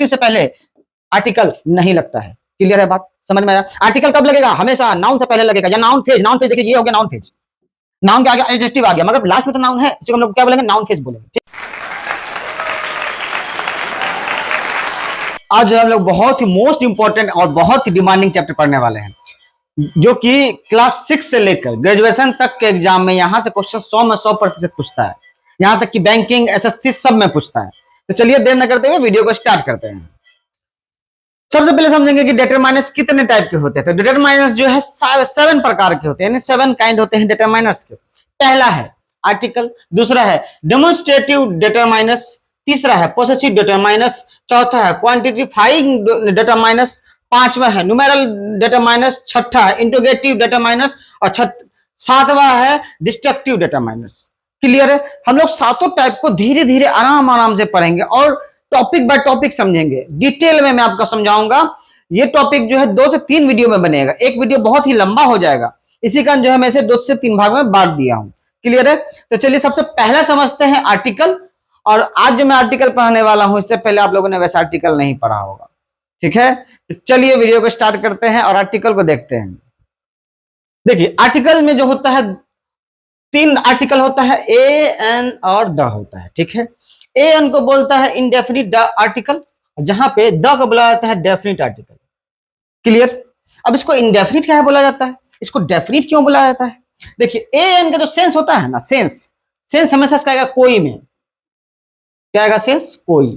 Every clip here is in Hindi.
एडजेक्टिव से पहले आर्टिकल नहीं लगता है। क्लियर है बात, समझ में आया? आर्टिकल कब लगेगा? हमेशा नाउन से पहले लगेगा, या नाउन फेज। नाउन फेज देखिए, ये हो गया नाउन फेज, नाउन के आगे एडजेक्टिव आ गया, मगर लास्ट में तो नाउन है, इसको हम लोग क्या बोलेंगे? नाउन फेज बोलेंगे। आज जो हम लोग बहुत ही मोस्ट इंपॉर्टेंट और बहुत ही डिमांडिंग चैप्टर पढ़ने वाले हैं, जो कि क्लास 6 से लेकर ग्रेजुएशन तक के एग्जाम में यहां से क्वेश्चन 100 में 100% पूछता है, यहां तक कि बैंकिंग, एसएससी सब में पूछता है। तो चलिए देर न करते हुए वीडियो को स्टार्ट करते हैं। सबसे पहले समझेंगे कि डिटरमाइनर्स कितने टाइप के होते हैं। तो डिटरमाइनर्स जो है 7 प्रकार के होते हैं, यानी 7 काइंड होते हैं डिटरमाइनर्स के। पहला है आर्टिकल, दूसरा है डेमोन्स्ट्रेटिव डिटरमाइनर्स, तीसरा है पोसेसिव डिटरमाइनर्स, चौथा है क्वांटिफाइंग डिटरमाइनर्स, पांचवा है न्यूमेरल डिटरमाइनर्स, छठा है इंट्रोगेटिव डिटरमाइनर्स और सातवां है डिस्ट्रक्टिव डिटरमाइनर्स। क्लियर है? हम लोग सातों टाइप को धीरे धीरे आराम आराम से पढ़ेंगे और टॉपिक बाय टॉपिक समझेंगे, डिटेल में मैं आपको समझाऊंगा। ये टॉपिक जो है 2 से 3 वीडियो में बनेगा, एक वीडियो बहुत ही लंबा हो जाएगा, इसी कारण जो है मैं इसे 2 से 3 भाग में बांट दिया हूं। क्लियर है? तो चलिए सबसे पहला समझते हैं आर्टिकल। और आज जो मैं आर्टिकल पढ़ाने वाला हूं, इससे पहले आप लोगों ने वैसा आर्टिकल नहीं पढ़ा होगा। ठीक है, तो चलिए वीडियो को स्टार्ट करते हैं और आर्टिकल को देखते हैं। देखिए आर्टिकल में जो होता है 3 आर्टिकल होता है, ए एन और द होता है। ठीक है, ए एन को बोलता है इंडेफिनिट आर्टिकल, जहां पे द को बोला जाता है डेफिनिट आर्टिकल। क्लियर? अब इसको इंडेफिनिट क्या बोला जाता है, इसको डेफिनिट क्यों बोला जाता है? देखिए ए एन का जो सेंस होता है ना, सेंस हमेशा इसका आएगा कोई में, क्या आएगा? सेंस कोई।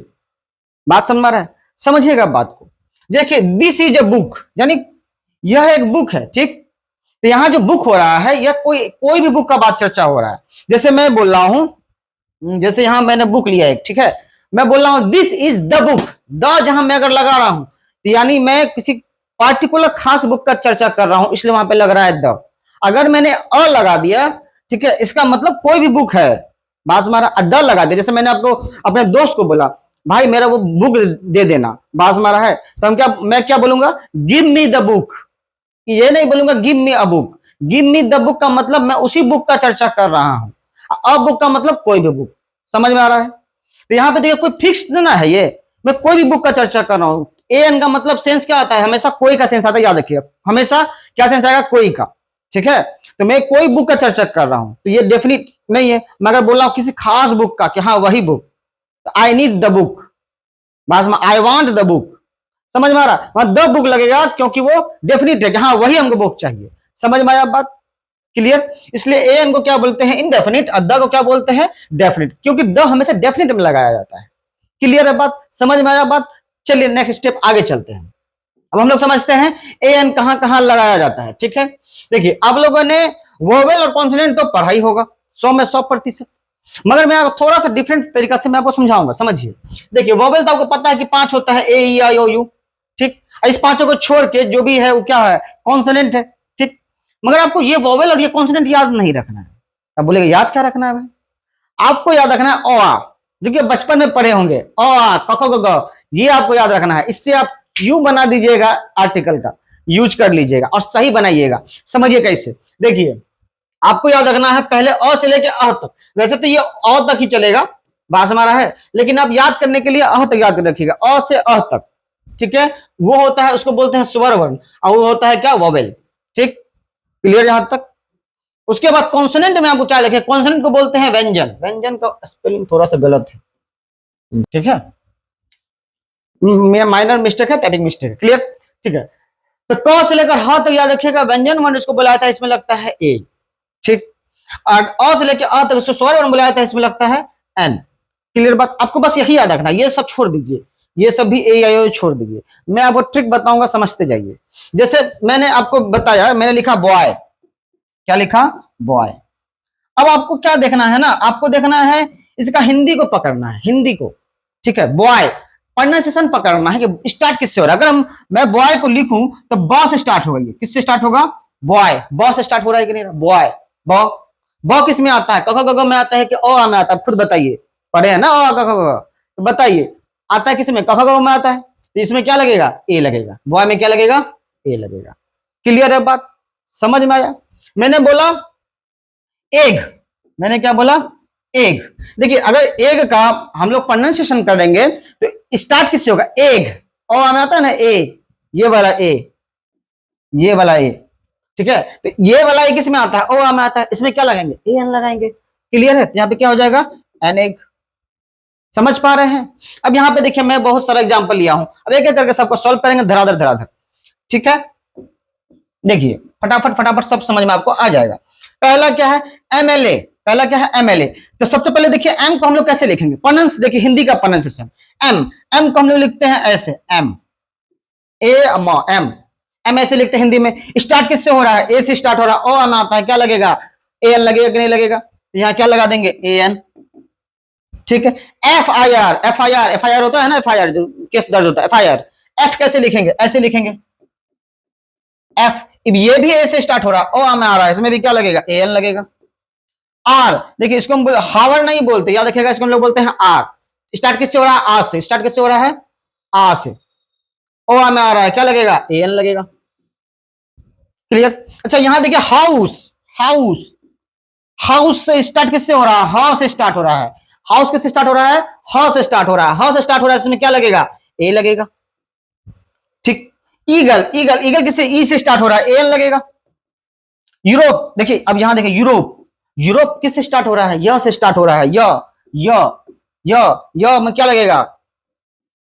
बात समझ में आ रहा है? समझिएगा बात को। देखिए दिस इज ए बुक, यानी यह एक बुक है। ठीक, तो यहां जो बुक हो रहा है, यह कोई भी बुक का बात चर्चा हो रहा है। जैसे मैं बोल रहा हूं, जैसे यहां मैंने बुक लिया एक, ठीक है, मैं बोल रहा हूं this is the book, the जहां मैं अगर लगा रहा हूं तो यानी मैं किसी पार्टिकुलर खास बुक का चर्चा कर रहा हूं, इसलिए वहां पे लग रहा है द। अगर मैंने अ लगा दिया, ठीक है, इसका मतलब कोई भी बुक है। बात मारा, द लगा दिया, जैसे मैंने आपको अपने दोस्त को बोला भाई मेरा वो बुक दे देना, बात मारा है, तो मैं क्या बोलूंगा? Give me the book. ये नहीं बोलूंगा give me a book. Give me the book का मतलब मैं उसी बुक का चर्चा कर रहा हूं, अ बुक का मतलब कोई भी बुक। समझ में आ रहा है? तो यहाँ पे देखिए कोई फिक्स ना है, ये मैं कोई भी बुक का चर्चा कर रहा हूं। ए एन का मतलब सेंस क्या आता है? हमेशा कोई का सेंस आता है, याद रखिए, हमेशा क्या सेंस आएगा? कोई का। ठीक है, तो मैं कोई बुक का चर्चा कर रहा हूं, तो ये डेफिनिट नहीं है। मैं अगर बोल रहा हूं किसी खास बुक का कि हाँ वही book, I need the book, I want the book, समझ में आ रहा? वहां द बुक लगेगा क्योंकि वो डेफिनिट है कि हाँ वही हमको बुक चाहिए। समझ में आया बात? क्लियर? इसलिए ए एन को क्या बोलते हैं? इनडेफिनिट, और द को क्या बोलते हैं? डेफिनिट, क्योंकि द हमेशा डेफिनिट में लगाया जाता है। क्लियर है बात? समझ में आया बात? चलिए नेक्स्ट स्टेप आगे चलते हैं। अब हम लोग समझते हैं ए एन कहां कहां लगाया जाता है। ठीक है, देखिए आप लोगों ने वोवेल और कॉन्सोनेंट तो पढ़ा ही होगा 100 में 100%, मगर मैं थोड़ा सा डिफरेंट तरीका से मैं आपको समझाऊंगा। समझिए, देखिए वोवेल तो आपको पता है कि 5 होता है, ए ई आई ओ यू। ठीक, इस पांचों को छोड़ के जो भी है वो क्या है? कॉन्सोनेंट है। ठीक, मगर आपको ये वोवेल और ये कॉन्सोनेंट याद नहीं रखना है। अब बोलेगा याद क्या रखना है भाई? आपको याद रखना है ओ आ, जो कि बचपन में पढ़े होंगे, ओ आ क ख ग घ, ये आपको याद रखना है। इससे आप यू बना दीजिएगा, आर्टिकल का यूज कर लीजिएगा और सही बनाइएगा। समझिए कैसे, देखिए आपको याद रखना है पहले अ से लेके अह तक। वैसे तो ये अ तक ही चलेगा, बात हमारा है, लेकिन आप याद करने के लिए अह तक याद रखिएगा, अ से अह तक। ठीक है, वो होता है, उसको बोलते हैं स्वर वर्ण, और वो होता है क्या? वोवेल। ठीक, क्लियर यहां तक? उसके बाद कॉन्सोनेंट में आपको क्या लिखे? कॉन्सोनेंट को बोलते हैं व्यंजन। व्यंजन का स्पेलिंग थोड़ा सा गलत है, ठीक है, मेरा माइनर मिस्टेक है, टाइपिंग मिस्टेक है। क्लियर? ठीक है, तो क से लेकर ह तक याद रखिएगा, व्यंजन वर्ण इसको बुलाया था, इसमें लगता है ए। ठीक, और अ से लेकर अ तक इसको स्वर वर्ण बुलाया था, इसमें लगता है एन। क्लियर बात? आपको बस यही याद रखना, ये सब छोड़ दीजिए, ये सब भी ए आई ओ छोड़ दीजिए। मैं आपको ट्रिक बताऊंगा, समझते जाइए। जैसे मैंने आपको बताया, मैंने लिखा बॉय, क्या लिखा? बॉय। अब आपको क्या देखना है ना, आपको देखना है इसका हिंदी को पकड़ना है, हिंदी को। ठीक है, बॉय प्रोनाउंसिएशन पकड़ना है कि स्टार्ट किससे हो रहा है। अगर मैं बॉय को लिखूं तो ब से स्टार्ट होगा, ये किससे स्टार्ट होगा? बॉय। ब से स्टार्ट हो रहा है कि नहीं? बॉय। ब किस में आता है? क ख ग घ में आता है कि अ में आता है? खुद बताइए, पढ़े हैं ना अ क ख ग, तो बताइए आता है किस में? क ख ग में आता है, तो इसमें क्या लगेगा? ए लगेगा। बॉय में क्या लगेगा? ए लगेगा। क्लियर है बात? समझ में आया? मैंने बोला एग, मैंने क्या बोला? एग। देखिए अगर एग का हम लोग प्रोनाउंसिएशन करेंगे तो स्टार्ट किससे होगा, एग, और हमें आता है ना ए, ये वाला ए, ये वाला ए, ठीक है। तो ये वाला ए किस में आता है, ओ में आता है, इसमें क्या लगाएंगे, ए एन लगाएंगे। क्लियर है, यहाँ पे क्या हो जाएगा, एन एग। समझ पा रहे हैं। अब यहाँ पे देखिए मैं बहुत सारा एग्जांपल लिया हूं, अब एक एक करके सबको सॉल्व करेंगे धराधर धराधर, ठीक है। देखिए फटाफट फटाफट सब समझ में आपको आ जाएगा। पहला क्या है, एमएलए, पहला क्या है एमएलए। तो सबसे पहले देखिए एम को हम लोग कैसे लिखेंगे, प्रोनाउंस देखिए हिंदी का प्रोनाउंसिएशन, एम, एम को हम लोग लिखते हैं ऐसे, एम, ए एम, एम ऐसे लिखते हैं हिंदी में। स्टार्ट किससे हो रहा है, ए से स्टार्ट हो रहा है, ओ एम आता है, क्या लगेगा, ए एन लगेगा कि नहीं लगेगा, तो यहाँ क्या लगा देंगे, ए एन, ठीक है। F I R, F I R, F I R होता है ना, एफ आई आर जो केस दर्ज होता है, एफ आई आर, एफ कैसे लिखेंगे, ऐसे लिखेंगे, एफ, ये भी ए से स्टार्ट हो रहा है, ओ में आ रहा है, इसमें भी क्या लगेगा, ए एन लगेगा। आर, देखिए इसको हम हावर नहीं बोलते, याद रखिएगा, इसको हम लोग बोलते हैं आर। स्टार्ट किससे हो रहा है, आ से, स्टार्ट किससे हो रहा है, आ से, ओ में आ रहा है, क्या लगेगा, ए एन लगेगा। क्लियर। अच्छा यहां देखिए हाउस, हाउस, हाउस से स्टार्ट किससे हो रहा है, हा से स्टार्ट हो रहा है, हाउस किससे स्टार्ट हो रहा है, हा से स्टार्ट हो रहा है, हा से स्टार्ट हो रहा है, इसमें क्या लगेगा, ए लगेगा, ठीक। ईगल, ईगल, ईगल किससे, ई से स्टार्ट हो रहा है, ए एन लगेगा। यूरोप, देखिए अब यहां देखिए यूरोप, यूरोप किससे स्टार्ट हो रहा है, य से स्टार्ट हो रहा है, य में क्या लगेगा,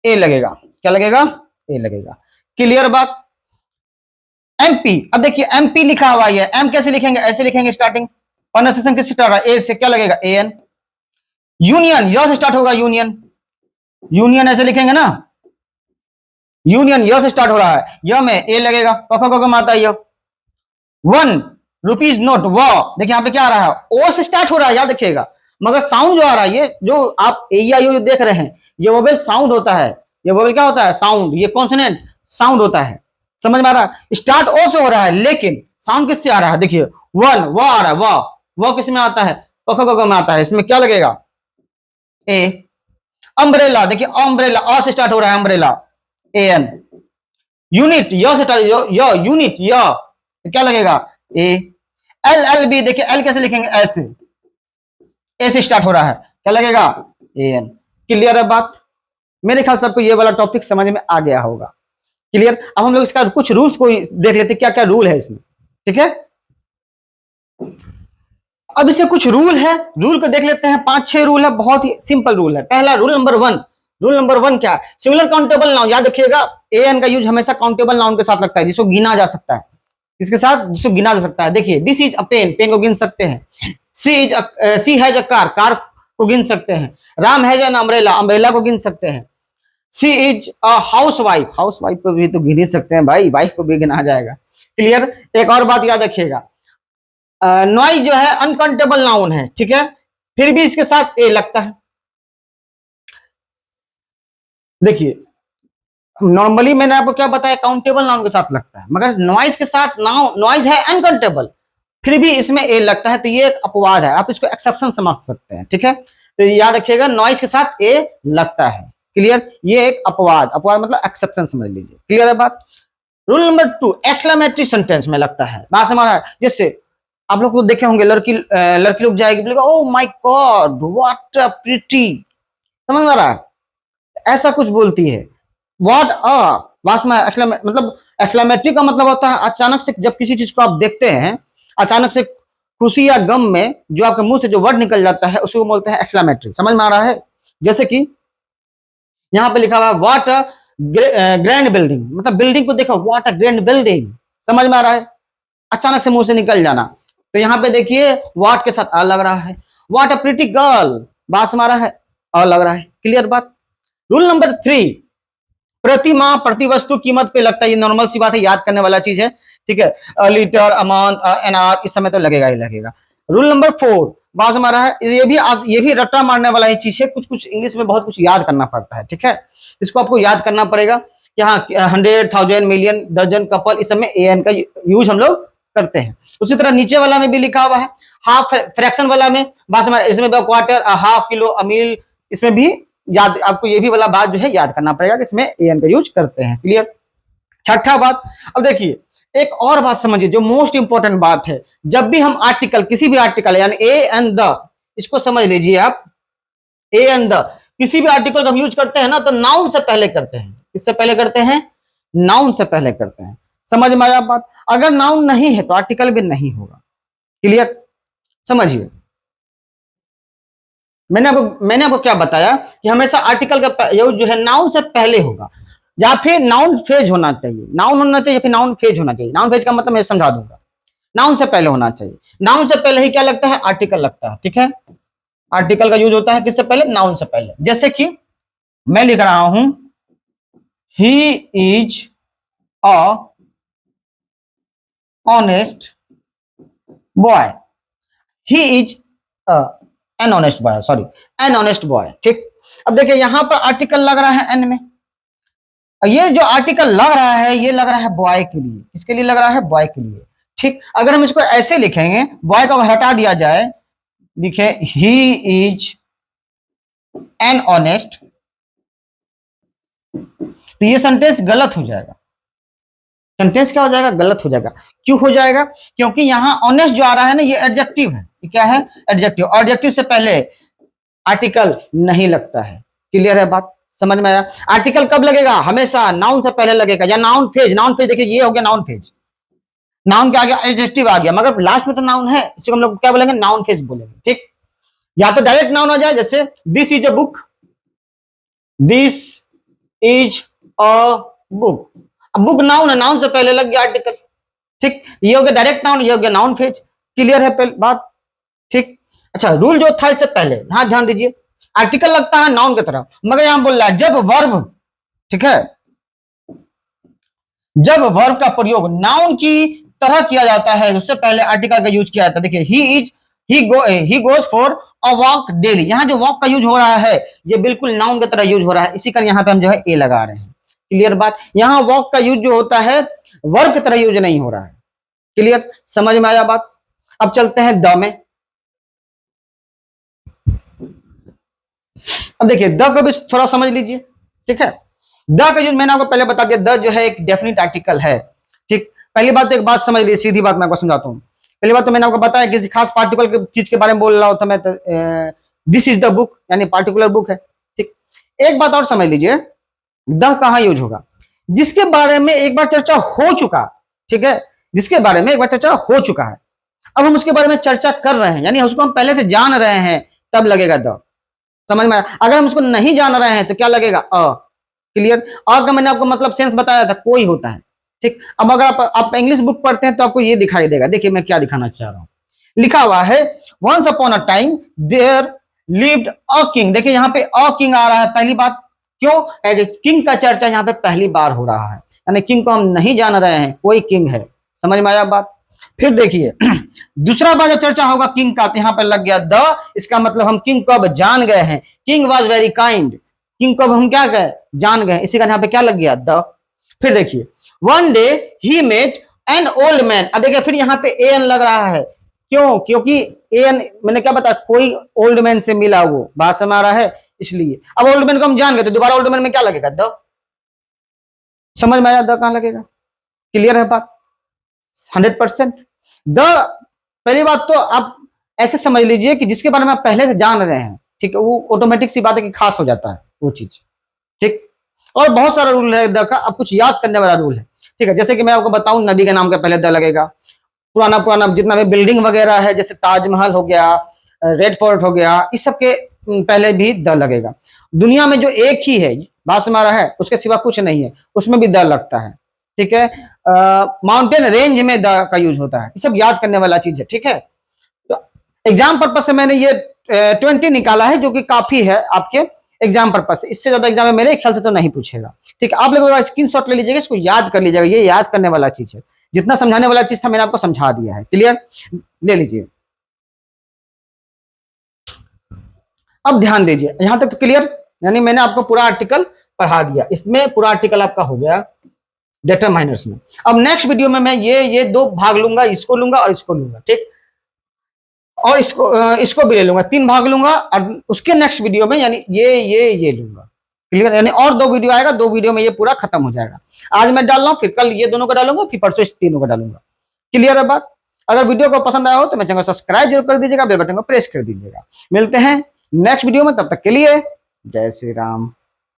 ए लगेगा, क्या लगेगा, ए लगेगा। क्लियर बात। एमपी, अब देखिए एमपी लिखा हुआ है, एम कैसे लिखेंगे, ऐसे लिखेंगे, स्टार्टिंग प्रोनाउंसिएशन किससे स्टार्ट हो रहा है, ए से, क्या लगेगा, ए एन। यूनियन, य से स्टार्ट होगा, यूनियन, यूनियन ऐसे लिखेंगे ना, यूनियन य से स्टार्ट हो रहा है, य में ए लगेगा, कखो में आता है य। वन रुपीज नोट, व, देखिए यहाँ पे क्या आ रहा है, ओ से स्टार्ट हो रहा है, याद रखिएगा, मगर साउंड जो आ रहा है, ये जो आप ए या यू जो देख रहे हैं, ये वोवेल साउंड होता है, ये वोवेल क्या होता है, साउंड, ये कॉन्सोनेंट साउंड होता है। समझ में आ रहा है, स्टार्ट ओ से हो रहा है, लेकिन साउंड किससे आ रहा है, देखिए वन, व आ रहा है, व किस में आता है, कखो में आता है, इसमें क्या लगेगा, ए। अम्ब्रेला, देखिए अम्ब्रेला, अ से स्टार्ट हो रहा है, अम्ब्रेला, ए एन। यूनिट, य से स्टार्ट, यूनिट, य, क्या लगेगा, ए। एल, एल बी, देखिए एल कैसे लिखेंगे, ऐसे, ए से स्टार्ट हो रहा है, क्या लगेगा, ए एन। क्लियर है बात। मेरे ख्याल से आपको ये वाला टॉपिक समझ में आ गया होगा। क्लियर। अब हम लोग इसका कुछ रूल्स को देख लेते, क्या क्या रूल है इसमें, ठीक है। अब इसे कुछ रूल है, रूल को देख लेते हैं, 5-6 रूल है, बहुत ही सिंपल रूल है। पहला रूल नंबर 1, रूल नंबर 1 क्या है, सिंगुलर काउंटेबल नाउन, याद रखिएगा, ए एन का यूज हमेशा काउंटेबल नाउन के साथ लगता है, जिसको गिना जा सकता है, इसके साथ जिसको गिना जा सकता है। देखिए this is a pen, pen को गिन सकते हैं। She has a car, car को गिन सकते हैं। Ram has an umbrella, umbrella को गिन सकते हैं। She is a housewife, housewife को भी तो गिन ही सकते हैं भाई, वाइफ को भी गिना जाएगा। क्लियर। एक और बात याद रखिएगा, नॉइज जो है अनकाउंटेबल नाउन है, ठीक है, फिर भी इसके साथ ए लगता है। देखिए नॉर्मली मैंने आपको क्या बताया, काउंटेबल नाउन के साथ लगता है, मगर नॉइज के साथ, नॉइज है अनकाउंटेबल, फिर भी इसमें ए लगता है, तो ये एक अपवाद है, आप इसको एक्सेप्शन समझ सकते हैं, ठीक है। तो याद रखिएगा नॉइज के साथ ए लगता है। क्लियर। ये एक अपवाद, अपवाद मतलब एक्सेप्शन समझ लीजिए। क्लियर है बात। रूल नंबर 2, एक्सक्लेमेटरी सेंटेंस में लगता है, बात समझ रहा है। जैसे आप लोग को देखे होंगे, लड़की लोग जाएगी, बोलेगा oh my God what a pretty, समझ में आ रहा है, ऐसा कुछ बोलती है। व्हाट अ, मतलब एक्सक्लेमेटरी का मतलब होता है अचानक से जब किसी चीज को आप देखते हैं, अचानक से खुशी या गम में जो आपके मुंह से जो वर्ड निकल जाता है, उसको बोलते हैं एक्सक्लेमेटरी। समझ में आ रहा है। जैसे कि यहाँ पे लिखा हुआ है व्हाट अ ग्रैंड बिल्डिंग, मतलब बिल्डिंग को देखो, व्हाट अ ग्रैंड बिल्डिंग, समझ में आ रहा है, अचानक से मुंह से निकल जाना। तो यहाँ पे देखिए व्हाट के साथ अ लग रहा है। व्हाट अ प्रिटी गर्ल, बात समझ रहा है, अ लग रहा है। क्लियर बात। रूल नंबर 3, प्रतिमा प्रति वस्तु कीमत पे लगता है, ये नॉर्मल सी बात है, याद करने वाला चीज है, ठीक है। लीटर, अमाउंट, एनआर, इस समय तो लगेगा ही लगेगा। रूल नंबर 4, बात हमारा है, ये भी रट्टा मारने वाला ही चीज है, कुछ कुछ इंग्लिश में बहुत कुछ याद करना पड़ता है, ठीक है। इसको आपको याद करना पड़ेगा कि हाँ 100, 1000, मिलियन, दर्जन, कपल, इस समय ए एन का यूज हम लोग करते हैं। उसी तरह नीचे वाला में भी लिखा हुआ है, हाफ फ्रैक्शन वाला में, बात हमारा, इसमें क्वार्टर, हाफ किलो, अमील, इसमें भी याद, आपको ये भी वाला बात जो है याद करना पड़ेगा कि इसमें ए एन का यूज करते हैं। क्लियर। छठा बात, अब देखिए एक और बात समझिए जो मोस्ट इंपॉर्टेंट बात है, जब भी हम आर्टिकल, किसी भी आर्टिकल यानी ए एंड द, इसको समझ लीजिए आप। ए एंड द, किसी भी आर्टिकल को हम यूज करते हैं ना तो नाउन से पहले करते हैं। किससे पहले करते हैं? नाउन से पहले करते हैं। समझ में आया बात? अगर नाउन नहीं है तो आर्टिकल भी नहीं होगा। क्लियर? समझिए, मैंने आपको क्या बताया कि हमेशा आर्टिकल का यूज जो है नाउन से पहले होगा, या फिर नाउन फेज होना चाहिए। नाउन होना चाहिए या फिर नाउन फेज होना चाहिए। नाउन फेज का मतलब मैं समझा दूंगा। नाउन से पहले होना चाहिए। नाउन से पहले ही क्या लगता है? आर्टिकल लगता है। ठीक है, आर्टिकल का यूज होता है किससे पहले? नाउन से पहले। जैसे कि मैं लिख रहा हूं he is a honest boy. He is an honest boy, sorry, an honest boy. ठीक, अब देखिए यहां पर आर्टिकल लग रहा है एन में। ये जो आर्टिकल लग रहा है ये लग रहा है बॉय के लिए। किसके लिए लग रहा है? बॉय के लिए। ठीक, अगर हम इसको ऐसे लिखेंगे, बॉय को हटा दिया जाए, लिखे ही इज एन ऑनेस्ट, तो ये सेंटेंस गलत हो जाएगा। सेंटेंस क्या हो जाएगा? गलत हो जाएगा। क्यों हो जाएगा? क्योंकि यहां ऑनेस्ट जो आ रहा है ना, ये एडजेक्टिव है। ये क्या है? एडजेक्टिव। एडजेक्टिव से पहले आर्टिकल नहीं लगता है। क्लियर है बात? समझ में आया? आर्टिकल कब लगेगा? हमेशा नाउन से पहले लगेगा, या नाउन फेज। नाउन फेज देखिए, ये हो गया नाउन फेज। नाउन क्या आ गया? एडजेक्टिव आ गया, मगर लास्ट में तो नाउन है, इसी को हम लोग क्या बोलेंगे? नाउन फेज बोलेंगे। ठीक, या तो डायरेक्ट नाउन हो जाए, जैसे this is a book, this is a book. अब बुक नाउन है, नाउन से पहले लग गया आर्टिकल। ठीक, ये हो गया डायरेक्ट नाउन, ये हो गया नाउन फेज। क्लियर है पहले बात? ठीक, अच्छा, रूल जो था इससे पहले, हाँ ध्यान दीजिए, आर्टिकल लगता है नाउन की तरह, मगर यहां बोल रहा है जब वर्ब, ठीक है, जब वर्ब का प्रयोग नाउन की तरह किया जाता है, उससे पहले आर्टिकल का यूज किया जाता है। देखिए he goes for a walk daily. यहां जो वॉक का यूज हो रहा है ये बिल्कुल नाउन की तरह यूज हो रहा है, इसी कारण यहां पे हम जो है ए लगा रहे हैं। क्लियर बात? यहां वॉक का यूज जो होता है वर्ब की तरह यूज नहीं हो रहा है। क्लियर? समझ में आया बात? अब चलते हैं द में। अब देखिए द को भी थोड़ा समझ लीजिए। ठीक है, द का यूज मैंने आपको पहले बता दिया, द जो है एक डेफिनेट आर्टिकल है। ठीक, पहली बात तो एक बात समझ लीजिए, सीधी बात मैं आपको समझाता हूँ। पहली बात तो मैंने आपको बताया किसी खास पार्टिकुलर की चीज के बारे में बोल रहा होता मैं, दिस इज द बुक, यानी पार्टिकुलर बुक है। ठीक, एक बात और समझ लीजिए, द कहां यूज होगा? जिसके बारे में एक बार चर्चा हो चुका, ठीक है, जिसके बारे में एक बार चर्चा हो चुका है, अब हम उसके बारे में चर्चा कर रहे हैं, यानी उसको हम पहले से जान रहे हैं, तब लगेगा द। समझ में आया? अगर हम उसको नहीं जान रहे हैं तो क्या लगेगा? अ। क्लियर? अ का मैंने आपको मतलब सेंस बताया था, कोई होता है। ठीक, अब अगर आप इंग्लिश बुक पढ़ते हैं तो आपको ये दिखाई देगा। देखिए मैं क्या दिखाना चाह रहा हूं, लिखा हुआ है once upon a time there lived a king. देखिए यहां पे अ किंग आ रहा है, पहली बात। क्यों? किंग का चर्चा यहां पे पहली बार हो रहा है, यानी किंग को हम नहीं जान रहे हैं, कोई किंग है। समझ में आया बात? फिर देखिए दूसरा बार जब चर्चा होगा किंग का, तो यहां पर लग गया द, इसका मतलब हम किंग को अब जान गए हैं। King was very kind, king को अब हम क्या गए? जान गए, इसी का यहां पे क्या लग गया? द। फिर देखिए one day he met an old man. अब देखिए फिर यहां पे एन लग रहा है। क्यों? क्योंकि एन मैंने क्या बताया, कोई ओल्ड मैन से मिला, वो बात समझ आ रहा है, इसलिए अब ओल्ड मैन को हम जान गए तो दोबारा ओल्ड मैन में क्या लगेगा? द। समझ में आया द कहां लगेगा? क्लियर है बात? 100%। द, पहली बात तो आप ऐसे समझ लीजिए कि जिसके बारे में आप पहले से जान रहे हैं, ठीक है, वो ऑटोमेटिक सी बात है कि खास हो जाता है वो चीज। ठीक, और बहुत सारा रूल है द का, अब कुछ याद करने वाला रूल है। ठीक है, जैसे कि मैं आपको बताऊं, नदी के नाम के पहले द लगेगा। पुराना पुराना जितना भी बिल्डिंग वगैरह है, जैसे ताजमहल हो गया, रेड फोर्ट हो गया, इस सब के पहले भी द लगेगा। दुनिया में जो एक ही है, बात समझ रहा है, उसके सिवा कुछ नहीं है, उसमें भी द लगता है। ठीक है, माउंटेन रेंज में द का यूज होता है। ये सब याद करने वाला चीज है। ठीक है, तो एग्जाम पर्पज से मैंने ये 20 निकाला है, जो कि काफी है आपके एग्जाम पर्पज से। इससे ज्यादा एग्जाम में मेरे ख्याल से तो नहीं पूछेगा। ठीक है, आप लोग स्क्रीन शॉट ले लीजिएगा, इसको याद कर लीजिएगा, ये याद करने वाला चीज है। जितना समझाने वाला चीज था मैंने आपको समझा दिया है। क्लियर? ले लीजिए। अब ध्यान दीजिए, यहां तक तो क्लियर, यानी मैंने आपको पूरा आर्टिकल पढ़ा दिया, इसमें पूरा आर्टिकल आपका हो गया डिटरमाइनर्स में। अब नेक्स्ट वीडियो में मैं ये दो भाग लूंगा, इसको लूंगा और इसको लूंगा। ठीक, और इसको भी ले लूंगा, 3 भाग लूंगा, और उसके नेक्स्ट वीडियो में यानी ये लूंगा। क्लियर? यानी और 2 वीडियो आएगा, 2 वीडियो में ये पूरा खत्म हो जाएगा। आज मैं डाल रहा हूं, फिर कल ये दोनों का डालूंगा, फिर परसों इस तीनों का डालूंगा। क्लियर है बात? अगर वीडियो को पसंद आया हो तो मेरे चैनल को सब्सक्राइब जरूर कर दीजिएगा, बेल बटन को प्रेस कर दीजिएगा। मिलते हैं नेक्स्ट वीडियो में, तब तक के लिए जय श्री राम।